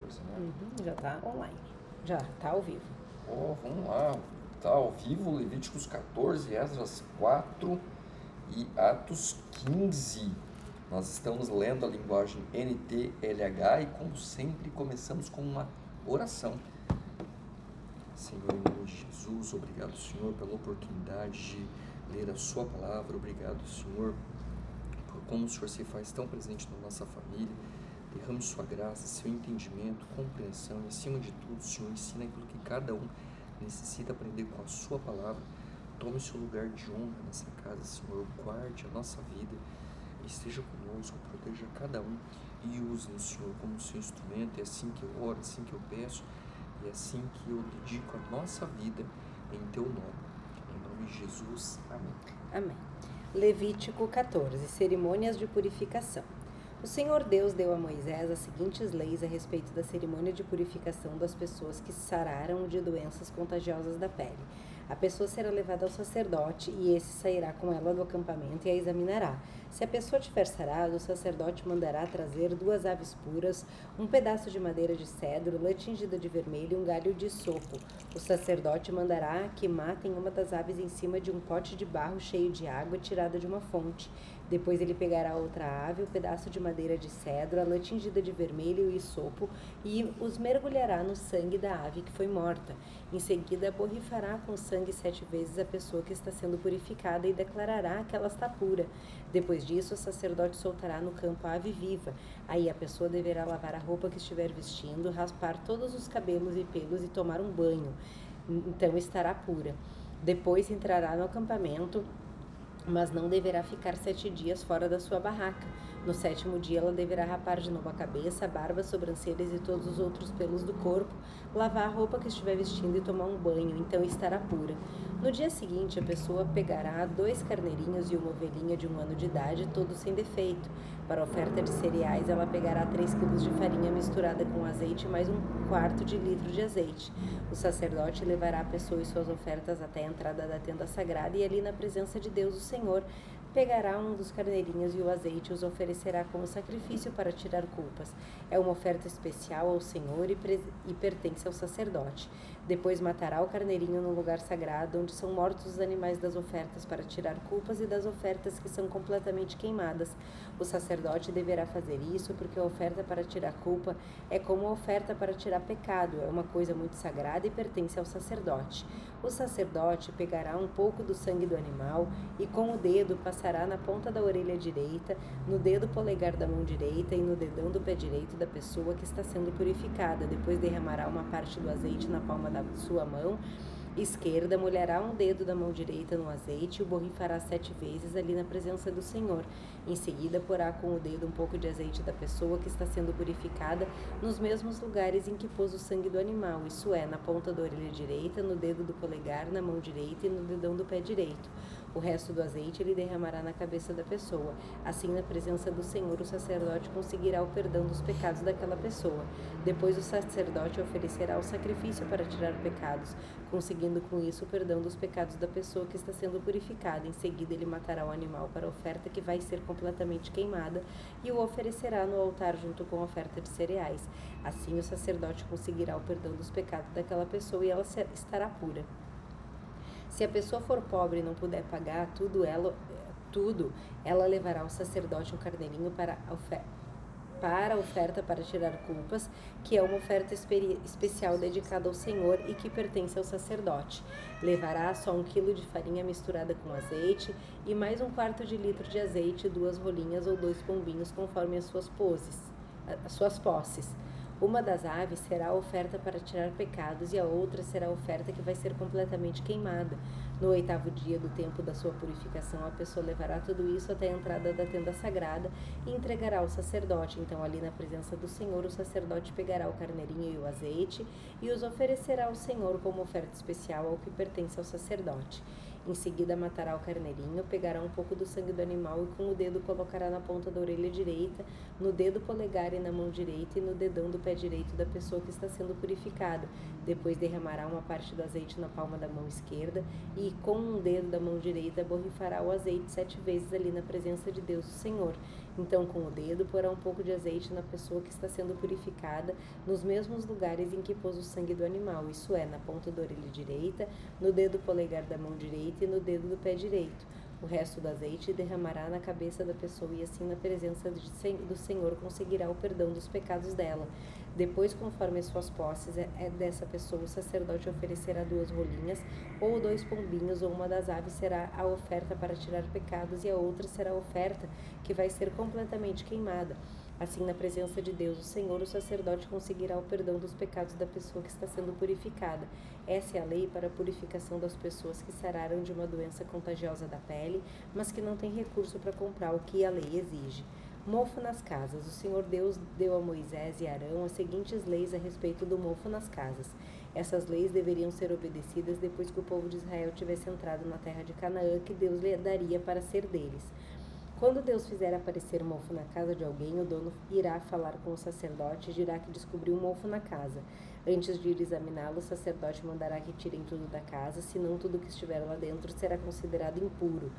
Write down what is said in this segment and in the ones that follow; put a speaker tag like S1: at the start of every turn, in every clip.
S1: 14, né?
S2: Já está online. Já está ao vivo.
S1: Vamos lá. Está ao vivo Levíticos 14, Esdras 4 e Atos 15. Nós estamos lendo a linguagem NTLH e, como sempre, começamos com uma oração. Senhor, em nome de Jesus, obrigado, Senhor, pela oportunidade de ler a sua palavra. Obrigado, Senhor, por como o Senhor se faz tão presente na nossa família. Derrame sua graça, seu entendimento, compreensão e, acima de tudo, Senhor, ensina aquilo que cada um necessita aprender com a sua palavra. Tome o seu lugar de honra nessa casa, Senhor, guarde a nossa vida, esteja conosco, proteja cada um e use-nos, Senhor, como seu instrumento. É assim que eu oro, é assim que eu peço e é assim que eu dedico a nossa vida em teu nome. Em nome de Jesus, amém.
S2: Amém. Levítico 14, cerimônias de purificação. O Senhor Deus deu a Moisés as seguintes leis a respeito da cerimônia de purificação das pessoas que sararam de doenças contagiosas da pele. A pessoa será levada ao sacerdote e esse sairá com ela do acampamento e a examinará. Se a pessoa tiver sarado, o sacerdote mandará trazer 2 aves puras, um pedaço de madeira de cedro, lã tingida de vermelho e um galho de sopo. O sacerdote mandará que matem uma das aves em cima de um pote de barro cheio de água tirada de uma fonte. Depois ele pegará outra ave, o pedaço de madeira de cedro, a lã tingida de vermelho e sopo, e os mergulhará no sangue da ave que foi morta. Em seguida, borrifará com sangue 7 vezes a pessoa que está sendo purificada e declarará que ela está pura. Depois disso, o sacerdote soltará no campo a ave viva. Aí a pessoa deverá lavar a roupa que estiver vestindo, raspar todos os cabelos e pelos e tomar um banho. Então estará pura. Depois entrará no acampamento, mas não deverá ficar 7 dias fora da sua barraca. No 7º dia ela deverá rapar de novo a cabeça, a barba, sobrancelhas e todos os outros pelos do corpo, lavar a roupa que estiver vestindo e tomar um banho, então estará pura. No dia seguinte, a pessoa pegará 2 carneirinhos e uma ovelhinha de 1 ano de idade, todos sem defeito. Para a oferta de cereais, ela pegará 3 quilos de farinha misturada com azeite mais 1/4 de litro de azeite. O sacerdote levará a pessoa e suas ofertas até a entrada da tenda sagrada e ali na presença de Deus, o Senhor, pegará um dos carneirinhos e o azeite os oferecerá como sacrifício para tirar culpas. É uma oferta especial ao Senhor e pertence ao sacerdote. Depois matará o carneirinho no lugar sagrado, onde são mortos os animais das ofertas para tirar culpas e das ofertas que são completamente queimadas. O sacerdote deverá fazer isso porque a oferta para tirar culpa é como a oferta para tirar pecado, é uma coisa muito sagrada e pertence ao sacerdote. O sacerdote pegará um pouco do sangue do animal e com o dedo passará na ponta da orelha direita, no dedo polegar da mão direita e no dedão do pé direito da pessoa que está sendo purificada. Depois derramará uma parte do azeite na palma da sua mão esquerda, molhará um dedo da mão direita no azeite e o borrifará 7 vezes ali na presença do Senhor. Em seguida, porá com o dedo um pouco de azeite da pessoa que está sendo purificada nos mesmos lugares em que pôs o sangue do animal, isso é, na ponta da orelha direita, no dedo do polegar, na mão direita e no dedão do pé direito. O resto do azeite ele derramará na cabeça da pessoa. Assim, na presença do Senhor, o sacerdote conseguirá o perdão dos pecados daquela pessoa. Depois o sacerdote oferecerá o sacrifício para tirar pecados, conseguindo com isso o perdão dos pecados da pessoa que está sendo purificada. Em seguida, ele matará o animal para a oferta que vai ser completamente queimada e o oferecerá no altar junto com a oferta de cereais. Assim, o sacerdote conseguirá o perdão dos pecados daquela pessoa e ela estará pura. Se a pessoa for pobre e não puder pagar tudo, ela levará ao sacerdote um carneirinho para a oferta para tirar culpas, que é uma oferta especial dedicada ao Senhor e que pertence ao sacerdote. Levará só 1 quilo de farinha misturada com azeite e mais 1/4 de litro de azeite, 2 rolinhas ou 2 pombinhos, conforme as suas posses. Uma das aves será a oferta para tirar pecados e a outra será a oferta que vai ser completamente queimada. No 8º dia do tempo da sua purificação, a pessoa levará tudo isso até a entrada da tenda sagrada e entregará ao sacerdote. Então, ali na presença do Senhor, o sacerdote pegará o carneirinho e o azeite e os oferecerá ao Senhor como oferta especial ao que pertence ao sacerdote. Em seguida matará o carneirinho, pegará um pouco do sangue do animal e com o dedo colocará na ponta da orelha direita, no dedo polegar e na mão direita e no dedão do pé direito da pessoa que está sendo purificada. Depois derramará uma parte do azeite na palma da mão esquerda e com um dedo da mão direita borrifará o azeite 7 vezes ali na presença de Deus o Senhor. Então com o dedo porá um pouco de azeite na pessoa que está sendo purificada, nos mesmos lugares em que pôs o sangue do animal, isso é, na ponta da orelha direita, no dedo polegar da mão direita e no dedo do pé direito. O resto do azeite derramará na cabeça da pessoa e assim na presença do Senhor conseguirá o perdão dos pecados dela. Depois, conforme as suas posses dessa pessoa, o sacerdote oferecerá 2 rolinhas, ou 2 pombinhos, ou uma das aves será a oferta para tirar pecados, e a outra será a oferta que vai ser completamente queimada. Assim, na presença de Deus, o Senhor, o sacerdote conseguirá o perdão dos pecados da pessoa que está sendo purificada. Essa é a lei para a purificação das pessoas que sararam de uma doença contagiosa da pele, mas que não têm recurso para comprar o que a lei exige. Mofo nas casas. O Senhor Deus deu a Moisés e Arão as seguintes leis a respeito do mofo nas casas. Essas leis deveriam ser obedecidas depois que o povo de Israel tivesse entrado na terra de Canaã, que Deus lhe daria para ser deles. Quando Deus fizer aparecer mofo na casa de alguém, o dono irá falar com o sacerdote e dirá que descobriu um mofo na casa. Antes de ir examiná-lo, o sacerdote mandará que tirem tudo da casa, senão tudo que estiver lá dentro será considerado impuro.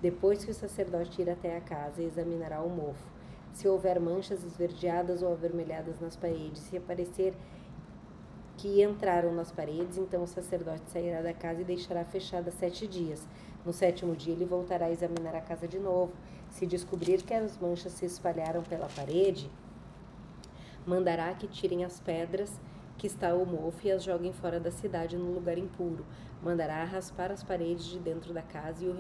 S2: Depois que o sacerdote ir até a casa, examinará o mofo. Se houver manchas esverdeadas ou avermelhadas nas paredes, se aparecer que entraram nas paredes, então o sacerdote sairá da casa e deixará fechada 7 dias. No 7º dia ele voltará a examinar a casa de novo. Se descobrir que as manchas se espalharam pela parede, mandará que tirem as pedras que está o mofo e as joguem fora da cidade no lugar impuro. Mandará raspar as paredes de dentro da casa e o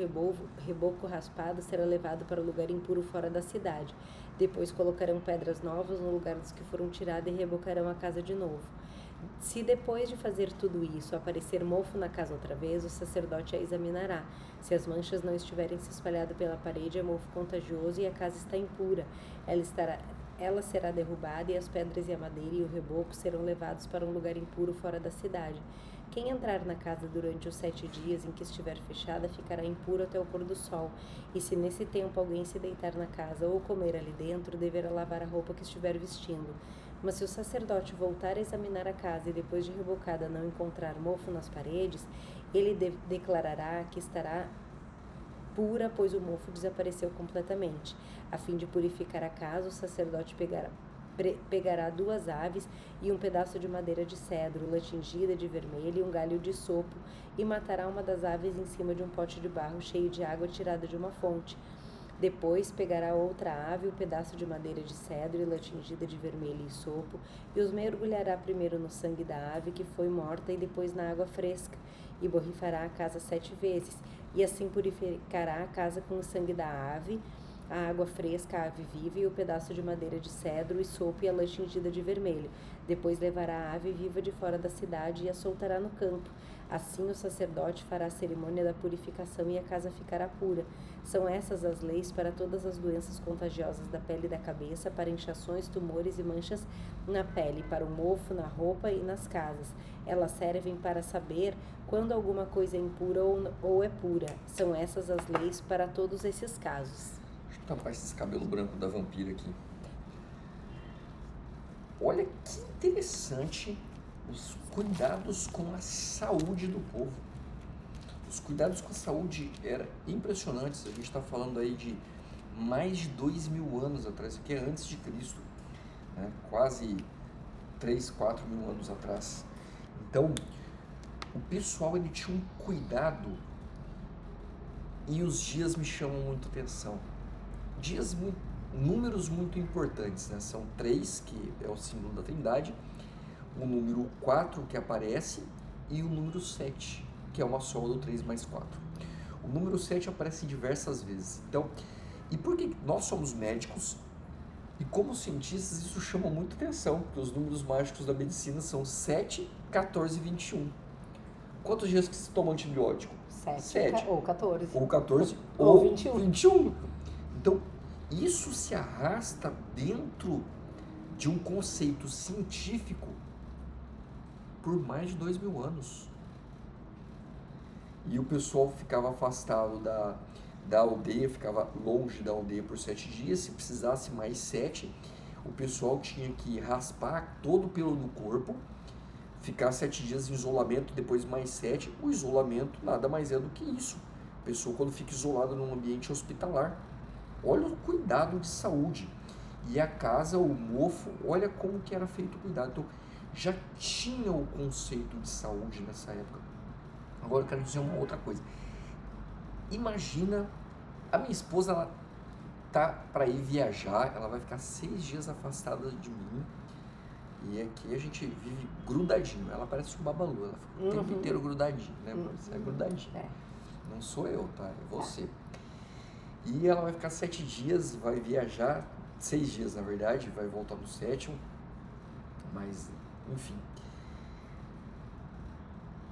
S2: reboco raspado será levado para o lugar impuro fora da cidade. Depois colocarão pedras novas no lugar dos que foram tiradas e rebocarão a casa de novo. Se depois de fazer tudo isso aparecer mofo na casa outra vez, o sacerdote a examinará. Se as manchas não estiverem se espalhado pela parede, é mofo contagioso e a casa está impura. Ela será derrubada e as pedras e a madeira e o reboco serão levados para um lugar impuro fora da cidade. Quem entrar na casa durante os 7 dias em que estiver fechada ficará impuro até o pôr do sol. E se nesse tempo alguém se deitar na casa ou comer ali dentro, deverá lavar a roupa que estiver vestindo. Mas se o sacerdote voltar a examinar a casa e depois de rebocada não encontrar mofo nas paredes, ele declarará que estará pura, pois o mofo desapareceu completamente. A fim de purificar a casa, o sacerdote pegará 2 aves e um pedaço de madeira de cedro, lã tingida de vermelho e um galho de sopo, e matará uma das aves em cima de um pote de barro cheio de água tirada de uma fonte. Depois pegará outra ave, um pedaço de madeira de cedro e lã tingida de vermelho e sopo, e os mergulhará primeiro no sangue da ave que foi morta e depois na água fresca, e borrifará a casa 7 vezes, e assim purificará a casa com o sangue da ave, a água fresca, a ave viva e o pedaço de madeira de cedro e sopo e a lã tingida de vermelho. Depois levará a ave viva de fora da cidade e a soltará no campo. Assim o sacerdote fará a cerimônia da purificação e a casa ficará pura. São essas as leis para todas as doenças contagiosas da pele e da cabeça, para inchações, tumores e manchas na pele, para o mofo, na roupa e nas casas. Elas servem para saber quando alguma coisa é impura ou é pura. São essas as leis para todos esses casos.
S1: Deixa eu tampar esse cabelo branco da vampira aqui. Olha que interessante os cuidados com a saúde do povo. Os cuidados com a saúde eram impressionantes. A gente está falando aí de mais de 2.000 anos atrás, isso aqui é antes de Cristo, né? Quase 3, 4 mil anos atrás. Então, o pessoal ele tinha um cuidado, e os dias me chamam muito atenção. Números muito importantes, né? São 3, que é o símbolo da Trindade, o número 4 que aparece e o número 7, que é uma soma do 3 mais 4. O número 7 aparece diversas vezes. Então, e por que nós somos médicos e como cientistas isso chama muita atenção, porque os números mágicos da medicina são 7, 14 e 21. Quantos dias que se toma antibiótico? 7.
S2: Ou 14.
S1: Ou 14
S2: ou
S1: ou
S2: 21.
S1: Então, isso se arrasta dentro de um conceito científico por mais de 2.000 anos. e o pessoal ficava afastado da aldeia, ficava longe da aldeia por 7 dias. Se precisasse mais 7, o pessoal tinha que raspar todo o pelo do corpo, ficar 7 dias em isolamento, depois mais 7. O isolamento nada mais é do que isso. A pessoa, quando fica isolada num ambiente hospitalar, olha o cuidado de saúde. E a casa, o mofo, olha como que era feito o cuidado. Então, já tinha o conceito de saúde nessa época. Agora eu quero dizer uma outra coisa. Imagina, a minha esposa, ela tá para ir viajar, ela vai ficar 6 dias afastada de mim, e aqui a gente vive grudadinho. Ela parece um babalu, ela fica o tempo inteiro grudadinho, né? Você é grudadinho. Não sou eu, tá? É você. E ela vai ficar 7 dias, vai viajar, 6 dias na verdade, vai voltar no 7º, mas enfim.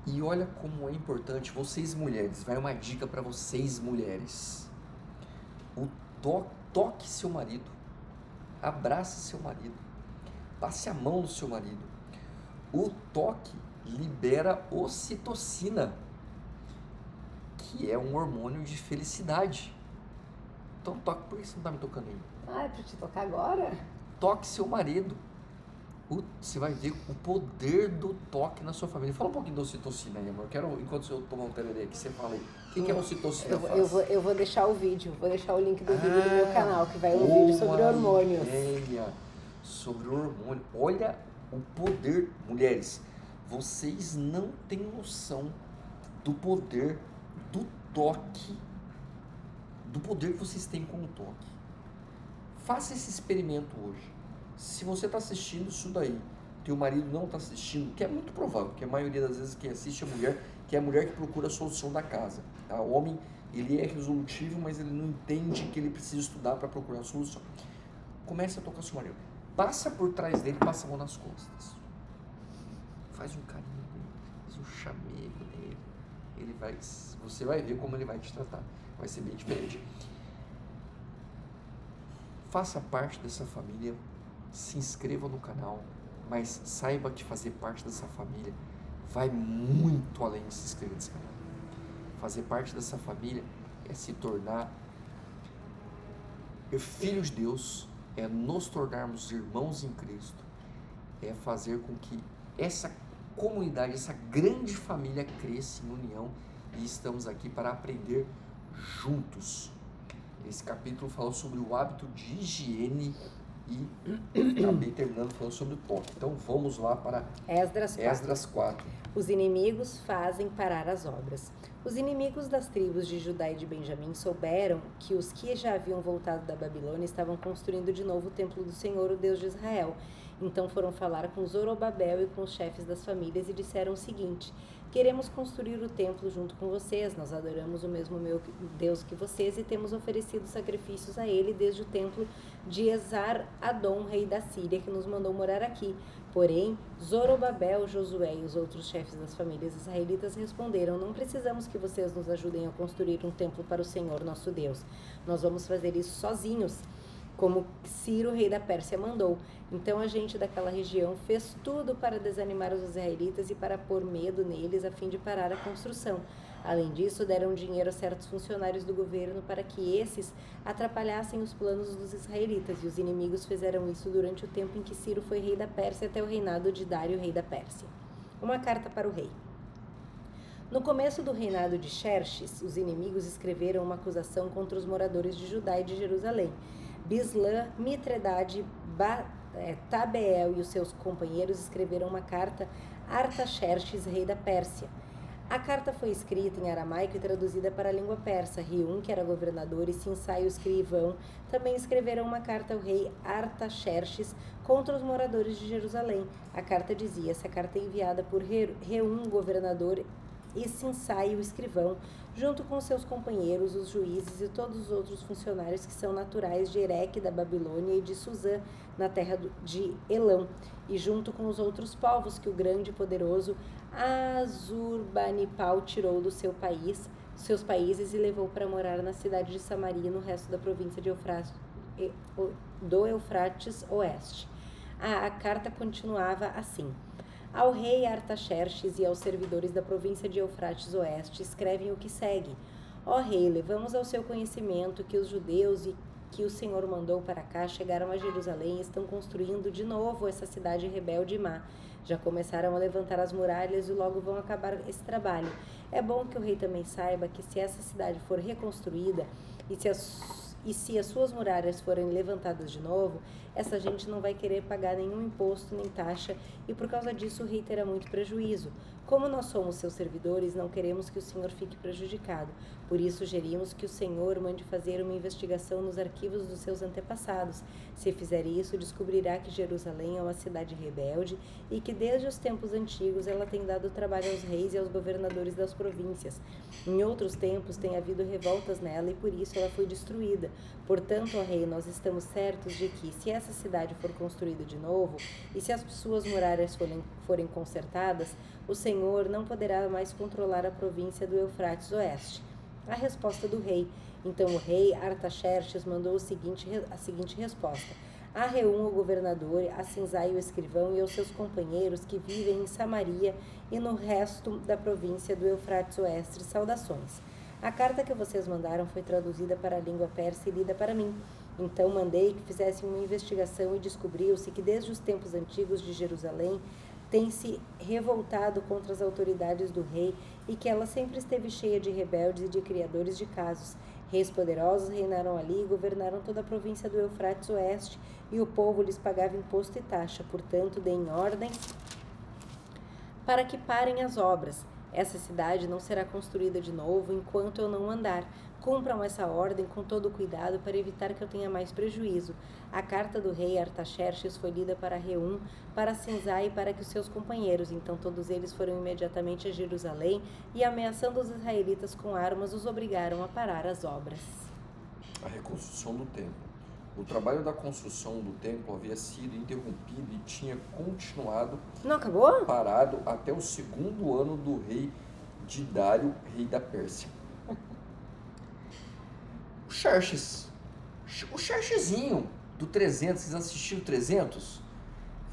S1: E olha como é importante, vocês mulheres, vai uma dica para vocês mulheres. Toque seu marido, abrace seu marido, passe a mão no seu marido. O toque libera ocitocina, que é um hormônio de felicidade. Então toque, por que você não está me tocando ainda?
S2: Ah, é para te tocar agora?
S1: Toque seu marido. Você vai ver o poder do toque na sua família. Fala um pouquinho da ocitocina aí, amor. Eu quero, enquanto eu tomar um tererê aqui, você fala aí. O que é a ocitocina?
S2: Eu vou deixar o vídeo, vou deixar o link do vídeo no meu canal, que vai um vídeo sobre hormônios.
S1: Sobre hormônio. Olha o poder, mulheres. Vocês não têm noção do poder do toque, do poder que vocês têm com o toque. Faça esse experimento hoje. Se você está assistindo isso daí, teu marido não está assistindo, que é muito provável, porque a maioria das vezes quem assiste é a mulher, que é a mulher que procura a solução da casa. Tá? O homem, ele é resolutivo, mas ele não entende que ele precisa estudar para procurar a solução. Comece a tocar seu marido. Passa por trás dele, passa a mão nas costas. Faz um carinho nele, faz um chamego nele. Você vai ver como ele vai te tratar. Vai ser bem diferente. Faça parte dessa família. Se inscreva no canal, mas saiba que fazer parte dessa família vai muito além de se inscrever nesse canal. Fazer parte dessa família é se tornar filhos de Deus, é nos tornarmos irmãos em Cristo, é fazer com que essa comunidade, essa grande família cresça em união, e estamos aqui para aprender juntos. Esse capítulo falou sobre o hábito de higiene e acabei terminando falando sobre o toque. Então vamos lá para Esdras 4.
S2: Os inimigos fazem parar as obras. Os inimigos das tribos de Judá e de Benjamim souberam que os que já haviam voltado da Babilônia estavam construindo de novo o templo do Senhor, o Deus de Israel. Então foram falar com Zorobabel e com os chefes das famílias e disseram o seguinte: queremos construir o templo junto com vocês, nós adoramos o mesmo Deus que vocês e temos oferecido sacrifícios a ele desde o templo de Esar-Adom, rei da Síria, que nos mandou morar aqui. Porém, Zorobabel, Josué e os outros chefes das famílias israelitas responderam: não precisamos que vocês nos ajudem a construir um templo para o Senhor nosso Deus. Nós vamos fazer isso sozinhos, como Ciro, rei da Pérsia, mandou. Então a gente daquela região fez tudo para desanimar os israelitas e para pôr medo neles a fim de parar a construção. Além disso, deram dinheiro a certos funcionários do governo para que esses atrapalhassem os planos dos israelitas, e os inimigos fizeram isso durante o tempo em que Ciro foi rei da Pérsia até o reinado de Dário, rei da Pérsia. Uma carta para o rei. No começo do reinado de Xerxes, os inimigos escreveram uma acusação contra os moradores de Judá e de Jerusalém. Bislã, Mitredade, Tabeel e os seus companheiros escreveram uma carta a Artaxerxes, rei da Pérsia. A carta foi escrita em aramaico e traduzida para a língua persa. Rium, que era governador, e Sinsai, o escrivão, também escreveram uma carta ao rei Artaxerxes contra os moradores de Jerusalém. A carta dizia: essa carta é enviada por Reum, governador, e Sinsai, o escrivão, junto com seus companheiros, os juízes e todos os outros funcionários que são naturais de Ereque, da Babilônia, e de Suzã, na terra de Elão, e junto com os outros povos que o grande e poderoso Azurbanipal tirou do seus países e levou para morar na cidade de Samaria, no resto da província do Eufrates Oeste. A carta continuava assim: Ao rei Artaxerxes e aos servidores da província de Eufrates Oeste escrevem o que segue. Ó rei, levamos ao seu conhecimento que os judeus e que o Senhor mandou para cá chegaram a Jerusalém e estão construindo de novo essa cidade rebelde e má. Já começaram a levantar as muralhas e logo vão acabar esse trabalho. É bom que o rei também saiba que se essa cidade for reconstruída e se as suas muralhas forem levantadas de novo, essa gente não vai querer pagar nenhum imposto nem taxa e por causa disso o rei terá muito prejuízo. Como nós somos seus servidores, não queremos que o Senhor fique prejudicado. Por isso, sugerimos que o Senhor mande fazer uma investigação nos arquivos dos seus antepassados. Se fizer isso, descobrirá que Jerusalém é uma cidade rebelde e que desde os tempos antigos ela tem dado trabalho aos reis e aos governadores das províncias. Em outros tempos tem havido revoltas nela e por isso ela foi destruída. Portanto, ó rei, nós estamos certos de que, se essa cidade for construída de novo e se as suas muralhas forem consertadas, o Senhor não poderá mais controlar a província do Eufrates Oeste. A resposta do rei. Então o rei Artaxerxes mandou a seguinte resposta. A Reum, o governador, a Sinzai, o escrivão, e aos seus companheiros que vivem em Samaria e no resto da província do Eufrates Oeste, saudações. A carta que vocês mandaram foi traduzida para a língua persa e lida para mim. Então mandei que fizessem uma investigação e descobriu-se que desde os tempos antigos de Jerusalém tem se revoltado contra as autoridades do rei e que ela sempre esteve cheia de rebeldes e de criadores de casos. Reis poderosos reinaram ali e governaram toda a província do Eufrates Oeste e o povo lhes pagava imposto e taxa. Portanto, deem ordens para que parem as obras. Essa cidade não será construída de novo enquanto eu não mandar. Cumpram essa ordem com todo cuidado para evitar que eu tenha mais prejuízo. A carta do rei Artaxerxes foi lida para Reum, para Sinzai e para que os seus companheiros. Então todos eles foram imediatamente a Jerusalém e, ameaçando os israelitas com armas, os obrigaram a parar as obras.
S1: A reconstrução do templo. O trabalho da construção do templo havia sido interrompido e tinha continuado
S2: Não acabou?
S1: parado até o segundo ano do rei Dário, rei da Pérsia. O Xerxezinho do 300, vocês assistiram 300?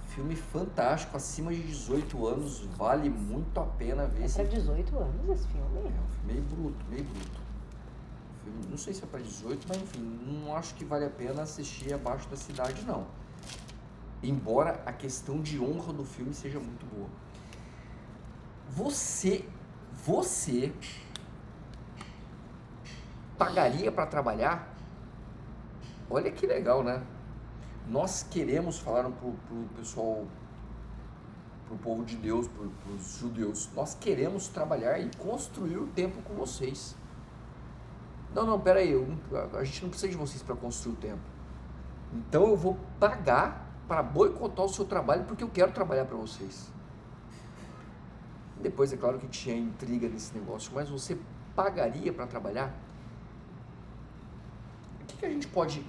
S1: Filme fantástico, acima de 18 anos, vale muito a pena ver.
S2: É para 18 anos esse filme?
S1: É um filme meio bruto. Filme, não sei se é para 18, mas enfim, não acho que vale a pena assistir abaixo da cidade, não. Embora a questão de honra do filme seja muito boa. Você pagaria para trabalhar? Olha que legal, né? Nós queremos, falaram pro pessoal, pro povo de Deus, pros judeus, nós queremos trabalhar e construir o templo com vocês. Não, pera aí, a gente não precisa de vocês para construir o templo. Então eu vou pagar para boicotar o seu trabalho porque eu quero trabalhar para vocês. Depois é claro que tinha intriga nesse negócio, mas você pagaria para trabalhar? O que a gente pode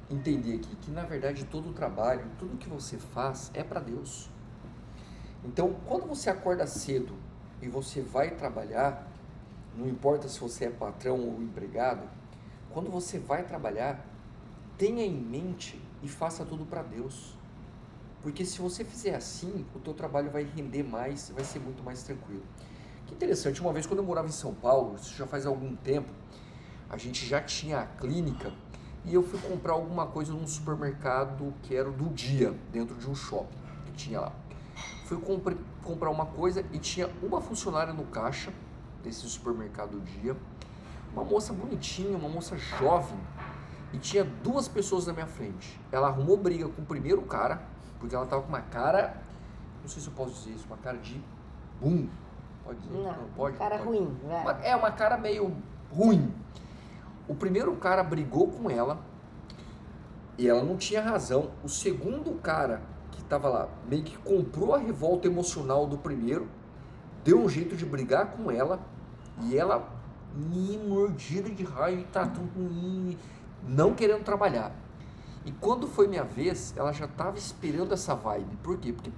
S1: entender aqui? Que na verdade todo o trabalho, tudo que você faz é para Deus. Então quando você acorda cedo e você vai trabalhar, não importa se você é patrão ou empregado, quando você vai trabalhar, tenha em mente e faça tudo para Deus. Porque se você fizer assim, o teu trabalho vai render mais, vai ser muito mais tranquilo. Que interessante, uma vez quando eu morava em São Paulo, isso já faz algum tempo, a gente já tinha a clínica e eu fui comprar alguma coisa num supermercado que era o do dia, dentro de um shopping que tinha lá. Fui comprar uma coisa e tinha uma funcionária no caixa desse supermercado do dia, uma moça bonitinha, uma moça jovem, e tinha duas pessoas na minha frente. Ela arrumou briga com o primeiro cara, porque ela tava com uma cara, não sei se eu posso dizer isso, uma cara de boom. Pode dizer?
S2: Não
S1: pode?
S2: Cara
S1: pode.
S2: ruim, vai.
S1: Uma cara meio ruim. O primeiro cara brigou com ela e ela não tinha razão. O segundo cara que estava lá meio que comprou a revolta emocional do primeiro, deu um jeito de brigar com ela e ela mordida de raiva e tratando não querendo trabalhar. E quando foi minha vez, ela já estava esperando essa vibe. Por quê? Porque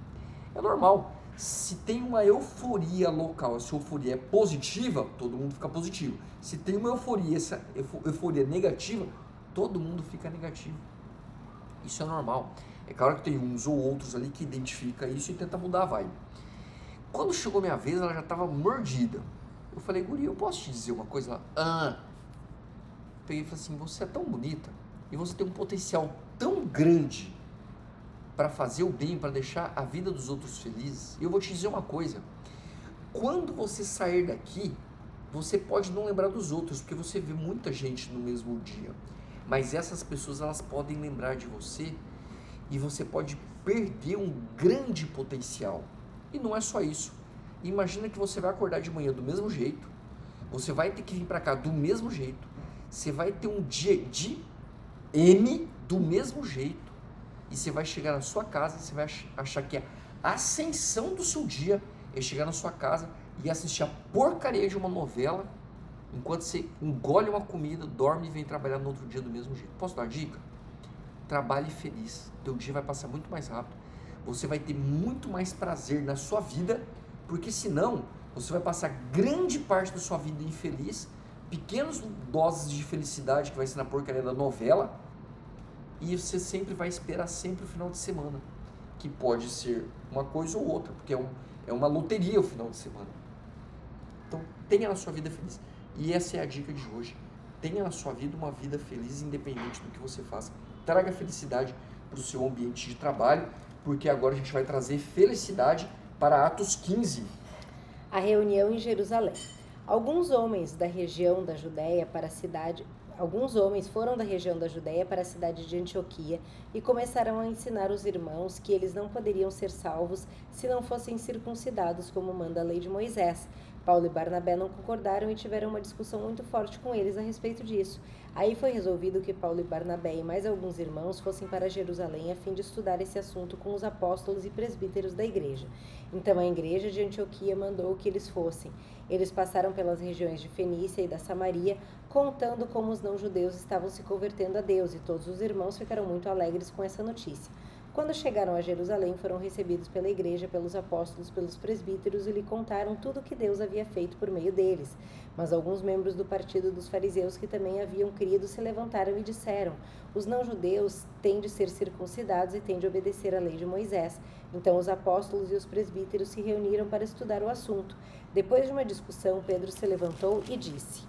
S1: é normal. Se tem uma euforia local, essa euforia é positiva, todo mundo fica positivo. Se tem uma euforia, essa euforia negativa, todo mundo fica negativo. Isso é normal. É claro que tem uns ou outros ali que identifica isso e tenta mudar a vibe. Quando chegou minha vez, ela já estava mordida. Eu falei, guria, eu posso te dizer uma coisa? Ela, peguei e falei assim, você é tão bonita e você tem um potencial tão grande para fazer o bem, para deixar a vida dos outros felizes. E eu vou te dizer uma coisa, quando você sair daqui, você pode não lembrar dos outros, porque você vê muita gente no mesmo dia, mas essas pessoas, elas podem lembrar de você e você pode perder um grande potencial. E não é só isso. Imagina que você vai acordar de manhã do mesmo jeito, você vai ter que vir para cá do mesmo jeito, você vai ter um dia de M do mesmo jeito, e você vai chegar na sua casa e você vai achar que a ascensão do seu dia é chegar na sua casa e assistir a porcaria de uma novela, enquanto você engole uma comida, dorme e vem trabalhar no outro dia do mesmo jeito. Posso dar uma dica? Trabalhe feliz, teu dia vai passar muito mais rápido, você vai ter muito mais prazer na sua vida, porque senão você vai passar grande parte da sua vida infeliz, pequenas doses de felicidade que vai ser na porcaria da novela, e você sempre vai esperar sempre o final de semana, que pode ser uma coisa ou outra, porque é uma loteria o final de semana. Então tenha na sua vida feliz, e essa é a dica de hoje, tenha na sua vida uma vida feliz independente do que você faça, traga felicidade para o seu ambiente de trabalho, porque agora a gente vai trazer felicidade para Atos 15.
S2: A reunião em Jerusalém. Alguns homens foram da região da Judéia para a cidade de Antioquia e começaram a ensinar os irmãos que eles não poderiam ser salvos se não fossem circuncidados como manda a lei de Moisés. Paulo e Barnabé não concordaram e tiveram uma discussão muito forte com eles a respeito disso. Aí foi resolvido que Paulo e Barnabé e mais alguns irmãos fossem para Jerusalém a fim de estudar esse assunto com os apóstolos e presbíteros da igreja. Então a igreja de Antioquia mandou que eles fossem. Eles passaram pelas regiões de Fenícia e da Samaria, contando como os não-judeus estavam se convertendo a Deus, e todos os irmãos ficaram muito alegres com essa notícia. Quando chegaram a Jerusalém, foram recebidos pela igreja, pelos apóstolos, pelos presbíteros e lhe contaram tudo o que Deus havia feito por meio deles. Mas alguns membros do partido dos fariseus que também haviam crido se levantaram e disseram: os não-judeus têm de ser circuncidados e têm de obedecer à lei de Moisés. Então os apóstolos e os presbíteros se reuniram para estudar o assunto. Depois de uma discussão, Pedro se levantou e disse: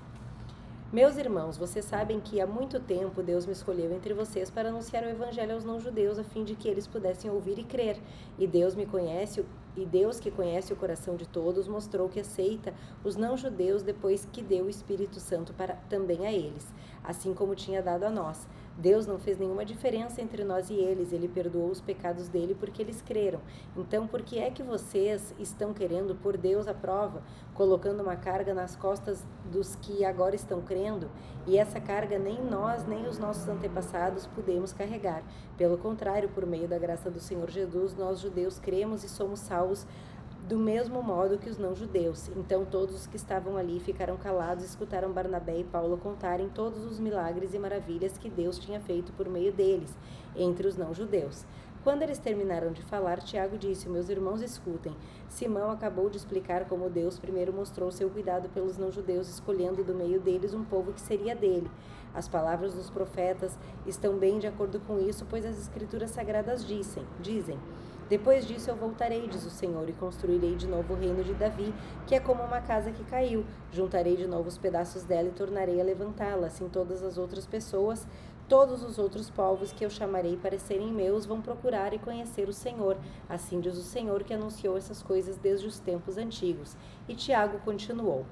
S2: meus irmãos, vocês sabem que há muito tempo Deus me escolheu entre vocês para anunciar o evangelho aos não-judeus a fim de que eles pudessem ouvir e crer. E Deus que conhece o coração de todos mostrou que aceita os não-judeus depois que deu o Espírito Santo também a eles, assim como tinha dado a nós. Deus não fez nenhuma diferença entre nós e eles, ele perdoou os pecados dele porque eles creram. Então, por que é que vocês estão querendo pôr Deus à prova, colocando uma carga nas costas dos que agora estão crendo? E essa carga nem nós, nem os nossos antepassados pudemos carregar. Pelo contrário, por meio da graça do Senhor Jesus, nós judeus cremos e somos salvos do mesmo modo que os não-judeus. Então todos os que estavam ali ficaram calados e escutaram Barnabé e Paulo contarem todos os milagres e maravilhas que Deus tinha feito por meio deles, entre os não-judeus. Quando eles terminaram de falar, Tiago disse: meus irmãos, escutem. Simão acabou de explicar como Deus primeiro mostrou seu cuidado pelos não-judeus, escolhendo do meio deles um povo que seria dele. As palavras dos profetas estão bem de acordo com isso, pois as escrituras sagradas dizem: depois disso eu voltarei, diz o Senhor, e construirei de novo o reino de Davi, que é como uma casa que caiu. Juntarei de novo os pedaços dela e tornarei a levantá-la. Assim todas as outras pessoas, todos os outros povos que eu chamarei para serem meus, vão procurar e conhecer o Senhor. Assim diz o Senhor, que anunciou essas coisas desde os tempos antigos. E Tiago continuou: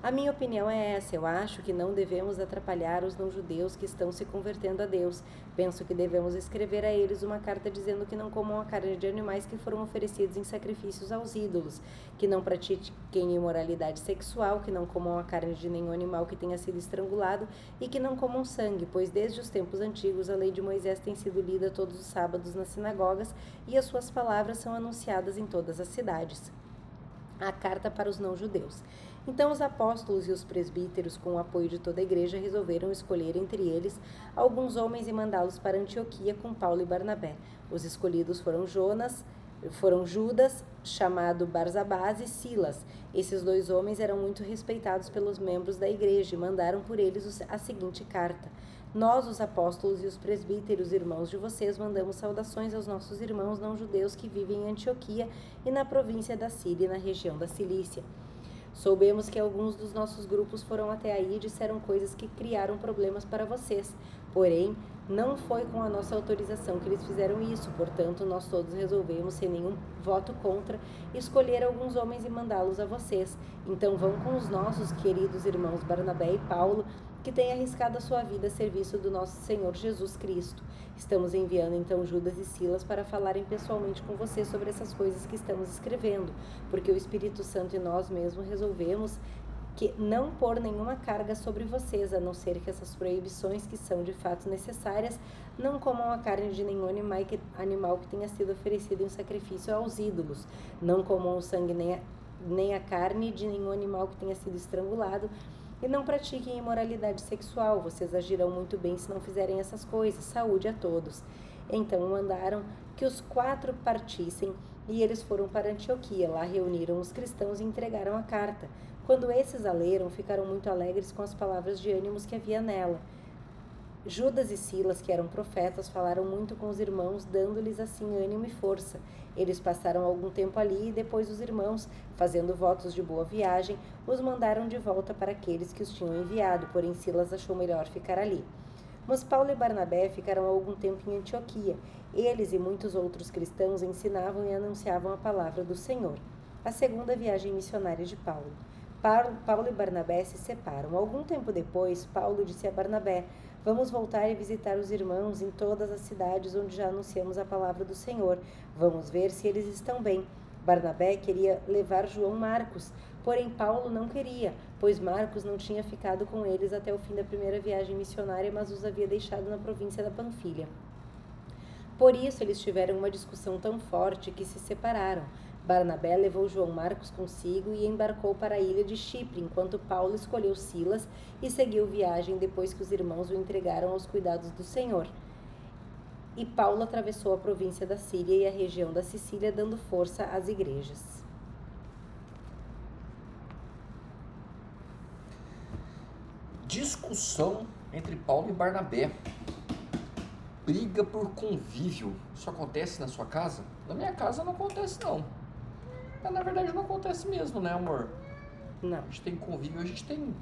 S2: a minha opinião é essa. Eu acho que não devemos atrapalhar os não-judeus que estão se convertendo a Deus. Penso que devemos escrever a eles uma carta dizendo que não comam a carne de animais que foram oferecidos em sacrifícios aos ídolos, que não pratiquem imoralidade sexual, que não comam a carne de nenhum animal que tenha sido estrangulado e que não comam sangue, pois desde os tempos antigos a lei de Moisés tem sido lida todos os sábados nas sinagogas e as suas palavras são anunciadas em todas as cidades. A carta para os não-judeus. Então os apóstolos e os presbíteros, com o apoio de toda a igreja, resolveram escolher entre eles alguns homens e mandá-los para Antioquia com Paulo e Barnabé. Os escolhidos foram Judas, chamado Barsabás, e Silas. Esses dois homens eram muito respeitados pelos membros da igreja e mandaram por eles a seguinte carta: Nós, os apóstolos e os presbíteros, irmãos de vocês, mandamos saudações aos nossos irmãos não-judeus que vivem em Antioquia e na província da Síria e na região da Cilícia. Soubemos que alguns dos nossos grupos foram até aí e disseram coisas que criaram problemas para vocês. Porém, não foi com a nossa autorização que eles fizeram isso. Portanto, nós todos resolvemos, sem nenhum voto contra, escolher alguns homens e mandá-los a vocês. Então vão com os nossos queridos irmãos Barnabé e Paulo, que têm arriscado a sua vida a serviço do nosso Senhor Jesus Cristo. Estamos enviando então Judas e Silas para falarem pessoalmente com vocês sobre essas coisas que estamos escrevendo, porque o Espírito Santo e nós mesmos resolvemos que não pôr nenhuma carga sobre vocês, a não ser que essas proibições, que são de fato necessárias, não comam a carne de nenhum animal que tenha sido oferecido em sacrifício aos ídolos, não comam o sangue nem a carne de nenhum animal que tenha sido estrangulado, e não pratiquem imoralidade sexual. Vocês agirão muito bem se não fizerem essas coisas. Saúde a todos. Então mandaram que os 4 partissem, e eles foram para Antioquia. Lá reuniram os cristãos e entregaram a carta. Quando esses a leram, ficaram muito alegres com as palavras de ânimos que havia nela. Judas e Silas, que eram profetas, falaram muito com os irmãos, dando-lhes assim ânimo e força. Eles passaram algum tempo ali e depois os irmãos, fazendo votos de boa viagem, os mandaram de volta para aqueles que os tinham enviado, porém Silas achou melhor ficar ali. Mas Paulo e Barnabé ficaram algum tempo em Antioquia. Eles e muitos outros cristãos ensinavam e anunciavam a palavra do Senhor. A segunda viagem missionária de Paulo. Paulo e Barnabé se separam. Algum tempo depois, Paulo disse a Barnabé: vamos voltar e visitar os irmãos em todas as cidades onde já anunciamos a palavra do Senhor. Vamos ver se eles estão bem. Barnabé queria levar João Marcos, porém Paulo não queria, pois Marcos não tinha ficado com eles até o fim da primeira viagem missionária, mas os havia deixado na província da Panfilha. Por isso eles tiveram uma discussão tão forte que se separaram. Barnabé levou João Marcos consigo e embarcou para a ilha de Chipre, enquanto Paulo escolheu Silas e seguiu viagem depois que os irmãos o entregaram aos cuidados do Senhor. E Paulo atravessou a província da Síria e a região da Sicília, dando força às igrejas.
S1: Discussão entre Paulo e Barnabé. Briga por convívio. Isso acontece na sua casa? Na minha casa não acontece, não. Na verdade não acontece mesmo, né, amor?
S2: Não.
S1: A gente tem convívio, a gente tem...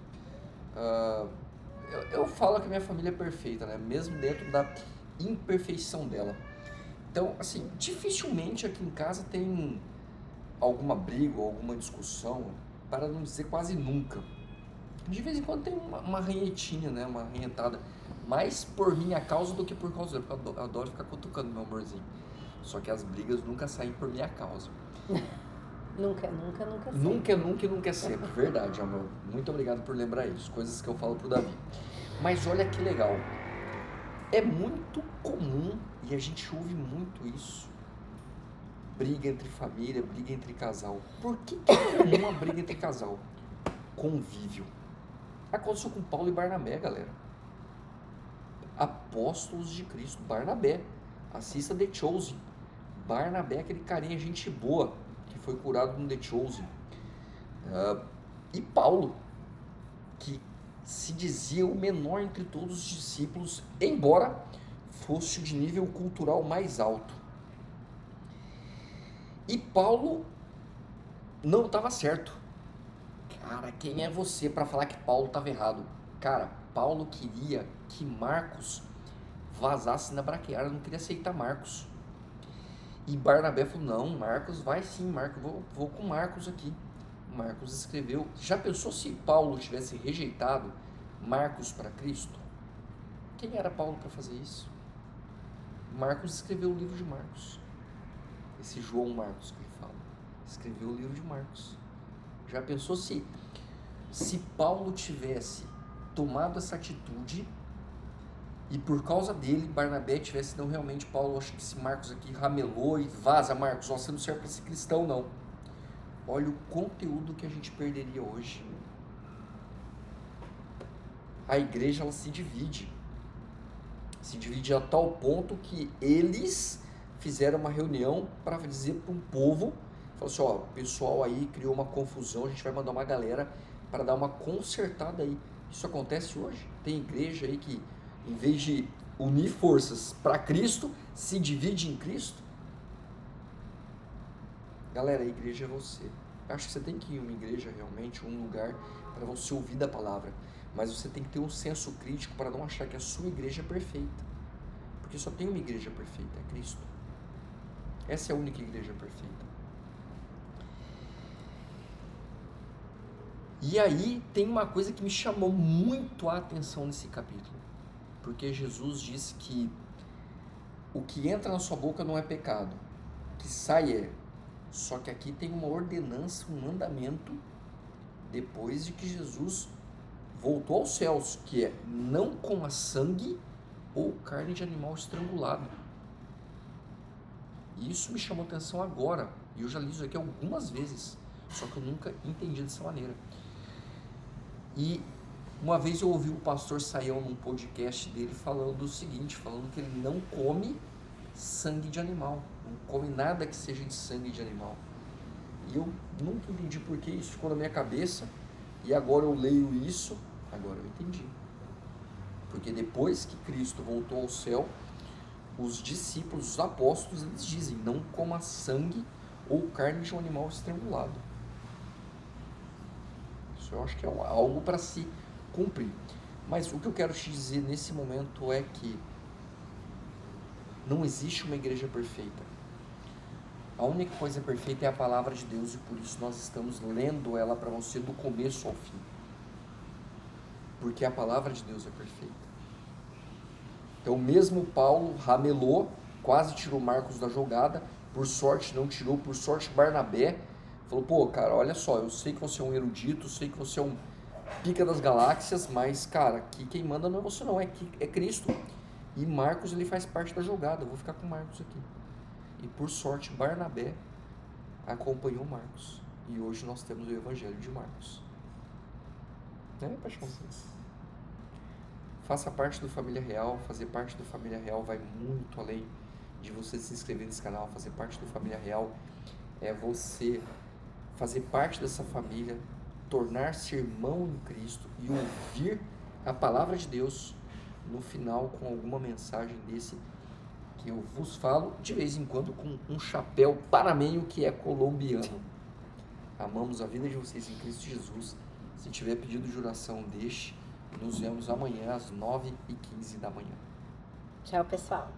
S1: eu falo que a minha família é perfeita, né? Mesmo dentro da imperfeição dela. Então, assim, dificilmente aqui em casa tem alguma briga ou alguma discussão, para não dizer quase nunca. De vez em quando tem uma ranhetinha, né? Uma ranhetada. Mais por minha causa do que por causa dele, porque eu adoro ficar cutucando meu amorzinho. Só que as brigas nunca saem por minha causa.
S2: Nunca sempre.
S1: Nunca sempre. Verdade, amor. Muito obrigado por lembrar isso. Coisas que eu falo pro Davi. Mas olha que legal. É muito comum, e a gente ouve muito isso, briga entre família, briga entre casal. Por que é comum a briga entre casal? Convívio. Aconteceu com Paulo e Barnabé, galera. Apóstolos de Cristo. Barnabé. Assista The Chosen. Barnabé, aquele carinha gente boa, que foi curado no The Chosen. E Paulo, que se dizia o menor entre todos os discípulos, embora fosse de nível cultural mais alto. E Paulo não estava certo. Cara, quem é você para falar que Paulo estava errado? Cara, Paulo queria que Marcos vazasse na braquiária, não queria aceitar Marcos. E Barnabé falou: não, Marcos vai sim, Marcos, vou com Marcos aqui. Marcos escreveu. Já pensou se Paulo tivesse rejeitado Marcos para Cristo? Quem era Paulo para fazer isso? Marcos escreveu o livro de Marcos. Esse João Marcos que ele fala, escreveu o livro de Marcos. Já pensou se Paulo tivesse tomado essa atitude e por causa dele Barnabé tivesse, não, realmente Paulo, acho que esse Marcos aqui ramelou e vaza, Marcos, você não serve para ser cristão, não. Olha o conteúdo que a gente perderia hoje. A igreja, ela se divide a tal ponto que eles fizeram uma reunião para dizer para um povo, falou assim: ó, o pessoal aí criou uma confusão, a gente vai mandar uma galera para dar uma consertada aí. Isso acontece hoje. Tem igreja aí que em vez de unir forças para Cristo, se divide em Cristo. Galera, a igreja é você. Eu acho que você tem que ir em uma igreja realmente, um lugar para você ouvir da palavra. Mas você tem que ter um senso crítico para não achar que a sua igreja é perfeita. Porque só tem uma igreja perfeita, é Cristo. Essa é a única igreja perfeita. E aí tem uma coisa que me chamou muito a atenção nesse capítulo. Porque Jesus diz que o que entra na sua boca não é pecado, o que sai é. Só que aqui tem uma ordenança, um mandamento, depois de que Jesus voltou aos céus, que é: não coma sangue ou carne de animal estrangulado. E isso me chamou atenção agora, e eu já li isso aqui algumas vezes, só que eu nunca entendi dessa maneira. E uma vez eu ouvi o pastor Saião num podcast dele falando o seguinte, falando que ele não come sangue de animal, não come nada que seja de sangue de animal. E eu nunca entendi por que isso ficou na minha cabeça, e agora eu leio isso, agora eu entendi. Porque depois que Cristo voltou ao céu, os discípulos, os apóstolos, eles dizem: não coma sangue ou carne de um animal estrangulado. Isso eu acho que é algo para se cumprir. Mas o que eu quero te dizer nesse momento é que não existe uma igreja perfeita. A única coisa perfeita é a palavra de Deus, e por isso nós estamos lendo ela para você do começo ao fim. Porque a palavra de Deus é perfeita. Então mesmo Paulo ramelou, quase tirou Marcos da jogada, por sorte não tirou, por sorte Barnabé falou: pô, cara, olha só, eu sei que você é um erudito, eu sei que você é um pica das galáxias, mas, cara, aqui quem manda não é você não, é Cristo. E Marcos, ele faz parte da jogada, eu vou ficar com Marcos aqui. E por sorte Barnabé acompanhou Marcos. E hoje nós temos o Evangelho de Marcos. Né, Paixãozinho? Faça parte do Família Real. Fazer parte do Família Real vai muito além de você se inscrever nesse canal. Fazer parte do Família Real é você fazer parte dessa família, tornar-se irmão em Cristo e ouvir a palavra de Deus no final com alguma mensagem desse que eu vos falo, de vez em quando com um chapéu panameño que é colombiano. Amamos a vida de vocês em Cristo Jesus. Se tiver pedido de oração, deixe. Nos vemos amanhã às 9h15 da manhã.
S2: Tchau, pessoal.